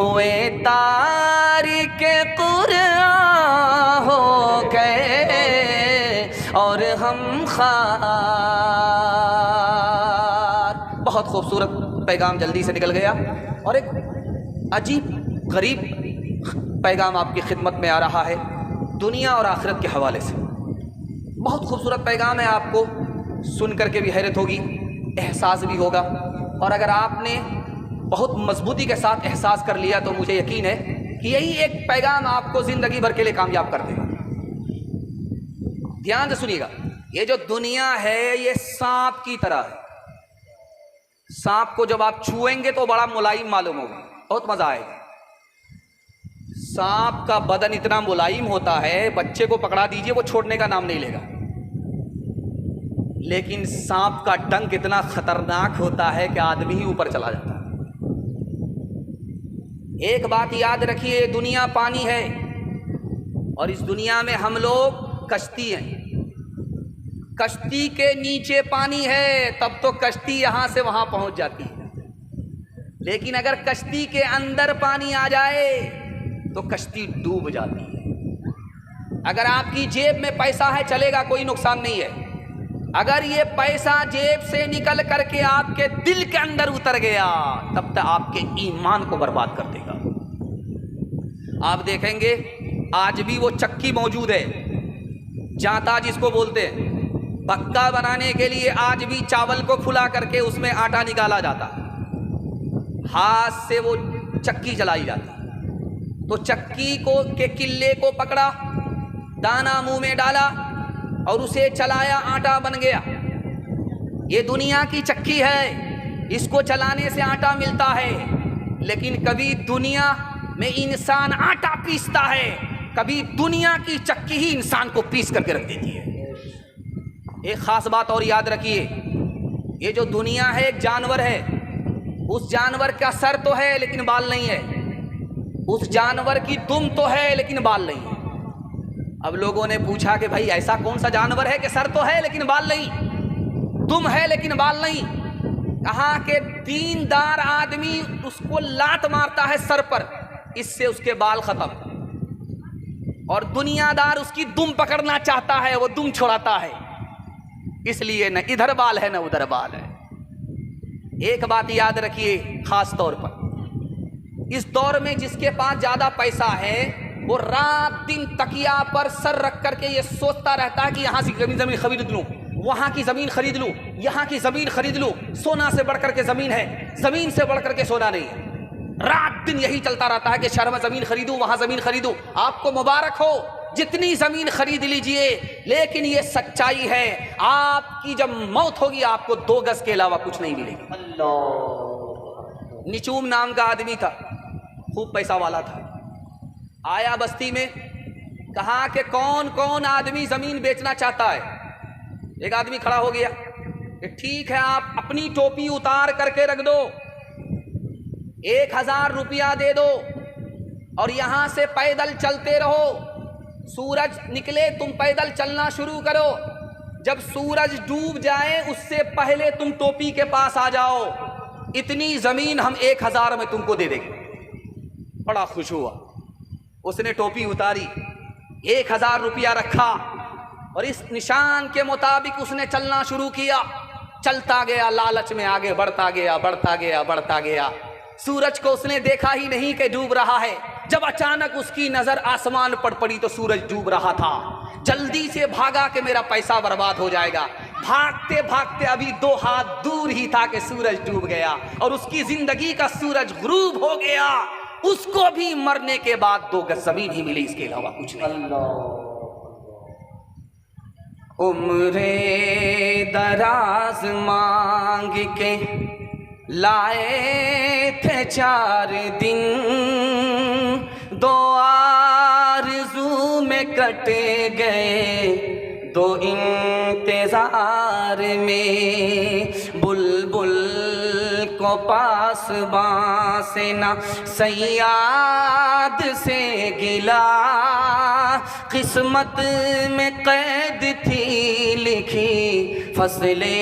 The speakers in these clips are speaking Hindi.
हुए तारिके कुरान हो गए और हम खार। बहुत खूबसूरत पैगाम जल्दी से निकल गया और एक अजीब गरीब पैगाम आपकी खिदमत में आ रहा है दुनिया और आखिरत के हवाले से। बहुत खूबसूरत पैगाम है, आपको सुन करके भी हैरत होगी, एहसास भी होगा, और अगर आपने बहुत मजबूती के साथ एहसास कर लिया तो मुझे यकीन है कि यही एक पैगाम आपको ज़िंदगी भर के लिए कामयाब कर देगा। ध्यान से सुनिएगा, ये जो दुनिया है ये सांप की तरह है। सांप को जब आप छुएंगे तो बड़ा मुलायम मालूम होगा, बहुत मज़ा आएगा। सांप का बदन इतना मुलायम होता है, बच्चे को पकड़ा दीजिए वो छोड़ने का नाम नहीं लेगा। लेकिन सांप का डंक इतना खतरनाक होता है कि आदमी ही ऊपर चला जाता है। एक बात याद रखिए, दुनिया पानी है और इस दुनिया में हम लोग कश्ती हैं। कश्ती के नीचे पानी है तब तो कश्ती यहां से वहां पहुंच जाती है, लेकिन अगर कश्ती के अंदर पानी आ जाए तो कश्ती डूब जाती है। अगर आपकी जेब में पैसा है चलेगा, कोई नुकसान नहीं है। अगर ये पैसा जेब से निकल करके आपके दिल के अंदर उतर गया तब तक आपके ईमान को बर्बाद कर देगा। आप देखेंगे आज भी वो चक्की मौजूद है, जांता जिसको बोलते हैं, पक्का बनाने के लिए आज भी चावल को फुला करके उसमें आटा निकाला जाता, हाथ से वो चक्की चलाई जाती। तो चक्की को के किल्ले को पकड़ा, दाना मुंह में डाला और उसे चलाया, आटा बन गया। ये दुनिया की चक्की है, इसको चलाने से आटा मिलता है। लेकिन कभी दुनिया में इंसान आटा पीसता है, कभी दुनिया की चक्की ही इंसान को पीस करके रख देती है। एक खास बात और याद रखिए, ये जो दुनिया है एक जानवर है। उस जानवर का सर तो है लेकिन बाल नहीं है, उस जानवर की दुम तो है लेकिन बाल नहीं है। अब लोगों ने पूछा कि भाई ऐसा कौन सा जानवर है कि सर तो है लेकिन बाल नहीं, दुम है लेकिन बाल नहीं। कहा कि दीनदार आदमी उसको लात मारता है सर पर, इससे उसके बाल खत्म, और दुनियादार उसकी दुम पकड़ना चाहता है, वो दुम छुड़ाता है, इसलिए न इधर बाल है न उधर बाल है। एक बात याद रखिए खास तौर पर, इस दौर में जिसके पास ज्यादा पैसा है वो रात दिन तकिया पर सर रख करके ये सोचता रहता है कि यहां से जमीन खरीद लूं, वहां की जमीन खरीद लूं, यहां की जमीन खरीद लूं। सोना से बढ़कर के जमीन है, जमीन से बढ़कर के सोना नहीं है। रात दिन यही चलता रहता है कि शहर में जमीन खरीदूं, वहां जमीन खरीदूं। आपको मुबारक हो, जितनी जमीन खरीद लीजिए, लेकिन ये सच्चाई है, आपकी जब मौत होगी आपको 2 गज के अलावा कुछ नहीं मिलेगी। निचूम नाम का आदमी था, खूब पैसा वाला था। आया बस्ती में, कहा कि कौन कौन आदमी जमीन बेचना चाहता है। एक आदमी खड़ा हो गया कि ठीक है, आप अपनी टोपी उतार करके रख दो, 1000 रुपया दे दो और यहां से पैदल चलते रहो। सूरज निकले तुम पैदल चलना शुरू करो, जब सूरज डूब जाए उससे पहले तुम टोपी के पास आ जाओ। इतनी जमीन हम 1000 में तुमको दे देंगे। बड़ा खुश हुआ, उसने टोपी उतारी, 1000 रुपया रखा और इस निशान के मुताबिक उसने चलना शुरू किया। चलता गया, लालच में आगे बढ़ता गया, बढ़ता गया, बढ़ता गया। सूरज को उसने देखा ही नहीं कि डूब रहा है। जब अचानक उसकी नजर आसमान पर पड़ी तो सूरज डूब रहा था। जल्दी से भागा कि मेरा पैसा बर्बाद हो जाएगा। भागते भागते अभी 2 हाथ दूर ही था कि सूरज डूब गया और उसकी जिंदगी का सूरज गुरूब हो गया। उसको भी मरने के बाद 2 गज जमीन ही मिली, इसके अलावा कुछ नहीं। उम्रे दराज मांग के लाए थे 4 दिन, 2 आरज़ू में कटे गए, 2 इंतजार में। बुलबुल को पास बांसे ना सयाद से गिला, किस्मत में कैद थी लिखी फसले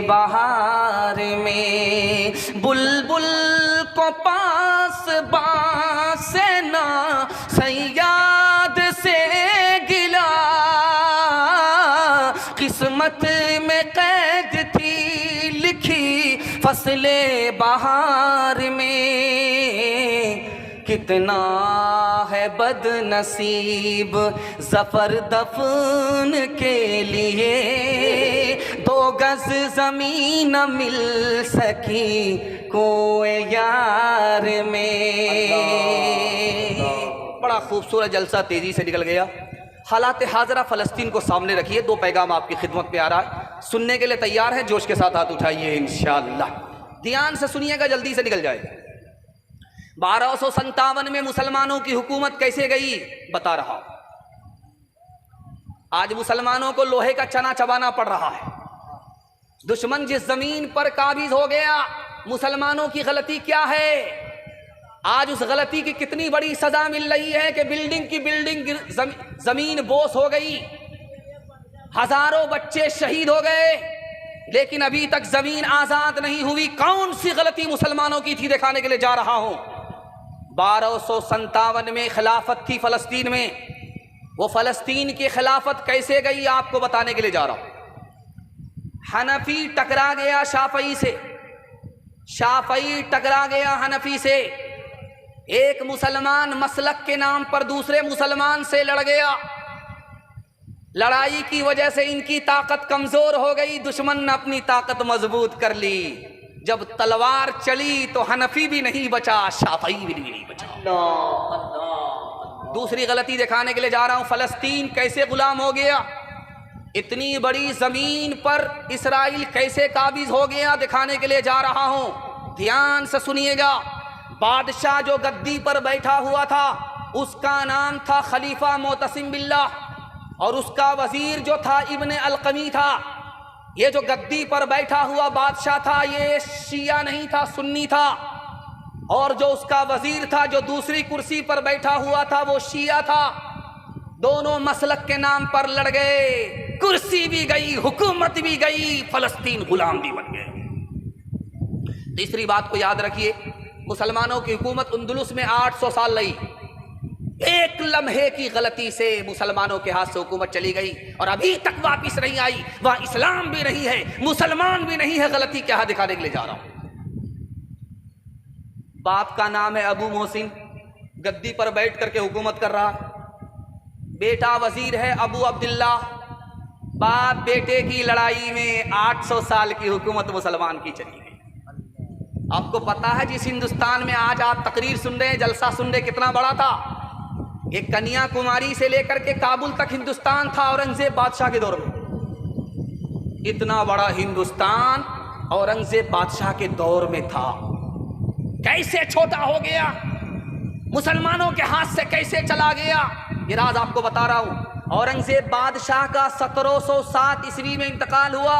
बहार में। बुलबुल को पास बांसे फसले बहार में कितना है बदनसीब ज़फ़र दफन के लिए, 2 गज ज़मीन न मिल सकी कोई यार में। बड़ा खूबसूरत जलसा तेज़ी से निकल गया। हालात हाज़रा फ़लस्तीन को सामने रखिए। 2 पैगाम आपकी खिदमत में आ रहा है, सुनने के लिए तैयार है? जोश के साथ हाथ उठाइए इंशाअल्लाह। ध्यान से सुनिएगा, जल्दी से निकल जाए। 1257 में मुसलमानों की हुकूमत कैसे गई बता रहा हूं। आज मुसलमानों को लोहे का चना चबाना पड़ रहा है। दुश्मन जिस जमीन पर काबिज हो गया, मुसलमानों की गलती क्या है? आज उस गलती की कितनी बड़ी सजा मिल रही है कि बिल्डिंग की बिल्डिंग जमीन बोस हो गई, हजारों बच्चे शहीद हो गए, लेकिन अभी तक जमीन आजाद नहीं हुई। कौन सी गलती मुसलमानों की थी दिखाने के लिए जा रहा हूं। 1257 में खिलाफत थी फलस्तीन में। वो फलस्तीन की खिलाफत कैसे गई आपको बताने के लिए जा रहा हूं। हनफी टकरा गया शाफई से, शाफई टकरा गया हनफी से। एक मुसलमान मसलक के नाम पर दूसरे मुसलमान से लड़ गया। लड़ाई की वजह से इनकी ताकत कमजोर हो गई, दुश्मन ने अपनी ताकत मजबूत कर ली। जब तलवार चली तो हनफी भी नहीं बचा, शाफई भी नहीं बचा। दूसरी गलती दिखाने के लिए जा रहा हूं। फलस्तीन कैसे गुलाम हो गया, इतनी बड़ी जमीन पर इसराइल कैसे काबिज हो गया दिखाने के लिए जा रहा हूं। ध्यान से सुनिएगा। बादशाह जो गद्दी पर बैठा हुआ था उसका नाम था खलीफा मोतसिम बिल्लाह, और उसका वजीर जो था इब्ने अलकमी था। ये जो गद्दी पर बैठा हुआ बादशाह था ये शिया नहीं था, सुन्नी था, और जो उसका वजीर था जो दूसरी कुर्सी पर बैठा हुआ था वो शिया था। दोनों मसलक के नाम पर लड़ गए, कुर्सी भी गई, हुकूमत भी गई, फलस्तीन गुलाम भी बन गए। तीसरी बात को याद रखिए, मुसलमानों की हुकूमत अंदलुस में 800 साल रही। एक लम्हे की गलती से मुसलमानों के हाथ से हुकूमत चली गई और अभी तक वापिस नहीं आई। वहां इस्लाम भी नहीं है, मुसलमान भी नहीं है। गलती क्या है दिखाने के लिए जा रहा हूं। बाप का नाम है अबू मोहसिन, गद्दी पर बैठ करके हुकूमत कर रहा। बेटा वजीर है अबू अब्दुल्ला। बाप बेटे की लड़ाई में 800 साल की हुकूमत मुसलमान की चली गई। आपको पता है जिस हिंदुस्तान में आज आप तकरीर सुन रहे हैं, जलसा सुन रहे, कितना बड़ा था। एक कन्याकुमारी से लेकर के काबुल तक हिंदुस्तान था औरंगजेब बादशाह के दौर में। इतना बड़ा हिंदुस्तान औरंगजेब बादशाह के दौर में था। कैसे छोटा हो गया, मुसलमानों के हाथ से कैसे चला गया, ये राज आपको बता रहा हूं। औरंगजेब बादशाह का 1707 ईस्वी में इंतकाल हुआ।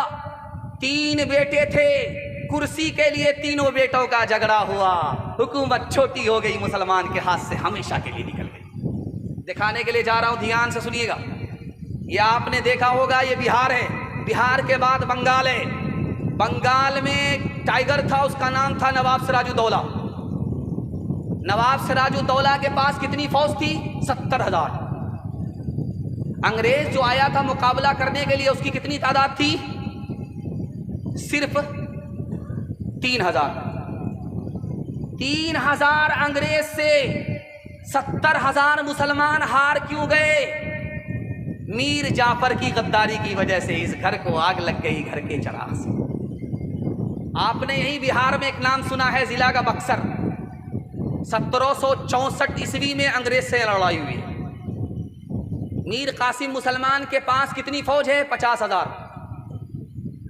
3 बेटे थे, कुर्सी के लिए तीनों बेटों का झगड़ा हुआ। हुकूमत छोटी हो गई, मुसलमान के हाथ से हमेशा के लिए निकल गई। दिखाने के लिए जा रहा हूं, ध्यान से सुनिएगा। ये आपने देखा होगा, ये बिहार है, बिहार के बाद बंगाल है। बंगाल में टाइगर था, उसका नाम था नवाब सिराजुद्दौला। नवाब सिराजुद्दौला के पास कितनी फौज थी? 70,000। अंग्रेज जो आया था मुकाबला करने के लिए उसकी कितनी तादाद थी? सिर्फ 3,000। 3,000 अंग्रेज से 70,000 मुसलमान हार क्यों गए? मीर जाफर की गद्दारी की वजह से। इस घर को आग लग गई घर के चिराग से। आपने यही बिहार में एक नाम सुना है, जिला का बक्सर। 1764 ईस्वी में अंग्रेज से लड़ाई हुई। मीर कासिम मुसलमान के पास कितनी फौज है? 50,000।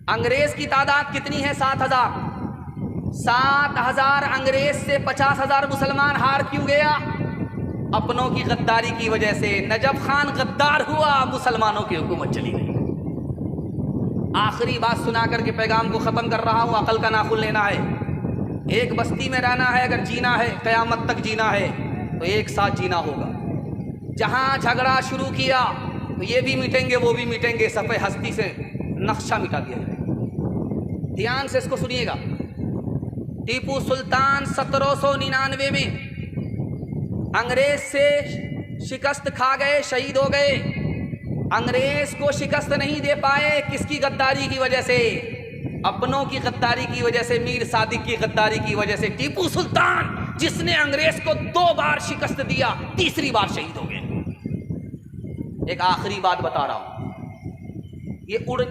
अंग्रेज की तादाद कितनी है? 7,000। 7,000 अंग्रेज से 50,000 मुसलमान हार क्यों गया? अपनों की गद्दारी की वजह से। नजफ खान गद्दार हुआ, मुसलमानों की हुकूमत चली गई। आखिरी बात सुना करके पैगाम को ख़त्म कर रहा हूँ। अकल का नाखुन लेना है। एक बस्ती में रहना है, अगर जीना है, क़यामत तक जीना है तो एक साथ जीना होगा। जहाँ झगड़ा शुरू किया तो ये भी मिटेंगे वो भी मिटेंगे, सफ़े हस्ती से नक्शा मिटा दिया जाए। ध्यान से इसको सुनिएगा। टीपू सुल्तान 1799 में अंग्रेज से शिकस्त खा गए, शहीद हो गए। अंग्रेज को शिकस्त नहीं दे पाए, किसकी गद्दारी की वजह से? अपनों की गद्दारी की वजह से, मीर सादिक की गद्दारी की वजह से टीपू सुल्तान जिसने अंग्रेज को 2 बार शिकस्त दिया, तीसरी बार शहीद हो गए। एक आखिरी बात बता रहा हूं, ये उड़ने